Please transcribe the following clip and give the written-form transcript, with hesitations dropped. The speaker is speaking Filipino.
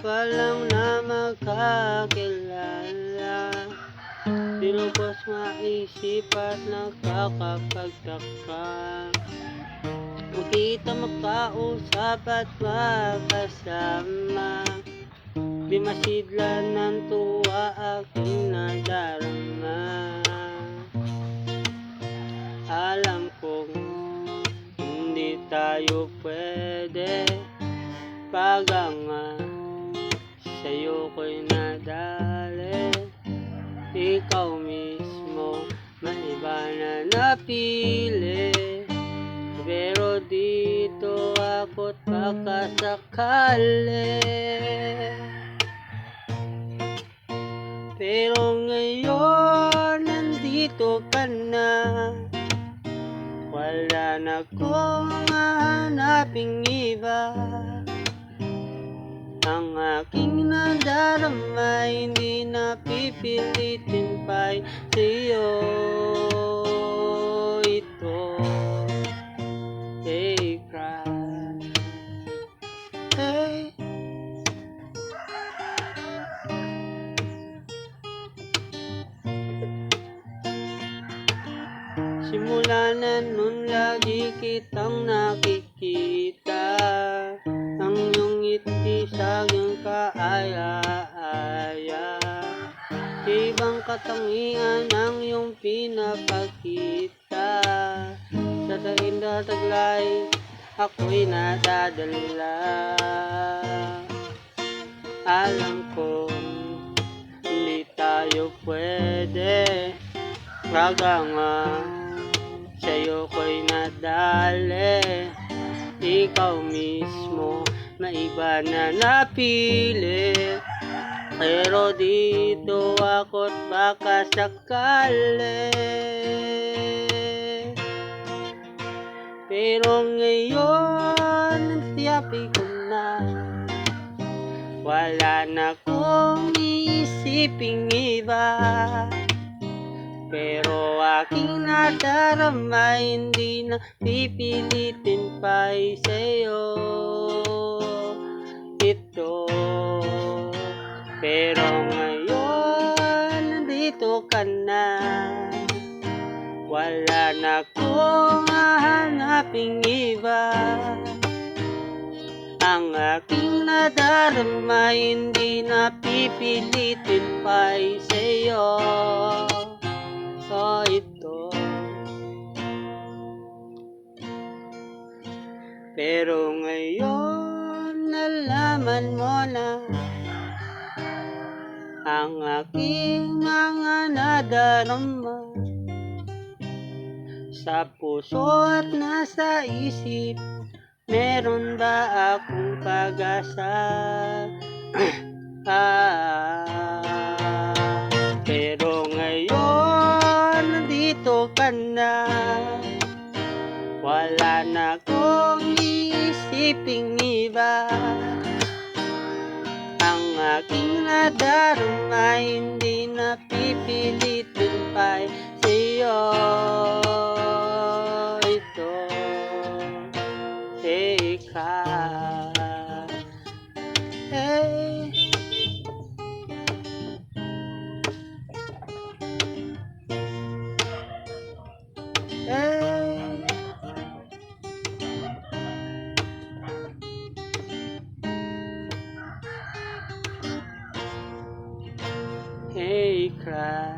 pa lang na magkakilala, di lubos maisip at nakakapagtaka. Makita, makausap at makasama, di masidlan ng tuwa aking nadarama. Alam kong hindi tayo pwede, paganga sa'yo ko'y nadali. Ikaw mismo may iba na napili, pero dito ako't baka sakali. Pero ngayon nandito ka na, wala na kong hahanaping iba. Ang aking nadarama hindi na pipilitin pa'y sa'yo ito. Hey, cry. Hey. Simula na nun lagi kitang nakikita, ang iyong ngiti sa'king kaaya-aya. Ibang katangian ang iyong pinapakita, sa daing taglay ako'y nadadala. Alam kong hindi tayo pwede, gaganga sa'yo ko'y nadali. Ikaw mismo may iba na napili, pero dito ako't baka sakali. Pero ngayon tiyapi ko na, wala na kong iisiping iba. Pero aking nadarama hindi na pipilitin pa'y sa'yo ito. Pero ngayon nandito ka na, wala na kong hahanaping iba. Ang aking nadarama hindi na pipilitin pa'y sa'yo ito. Pero ngayon nalaman mo na ang aking mga nadarama, sa puso at nasa isip, meron ba akong pag-asa? Pero ngayon nandito ka na, wala na akong iisiping iba. Ang aking nadarama hindi na pipilitin pa'y sa'yo ito. Hey, ka. Hey. Hey. Hey, cry.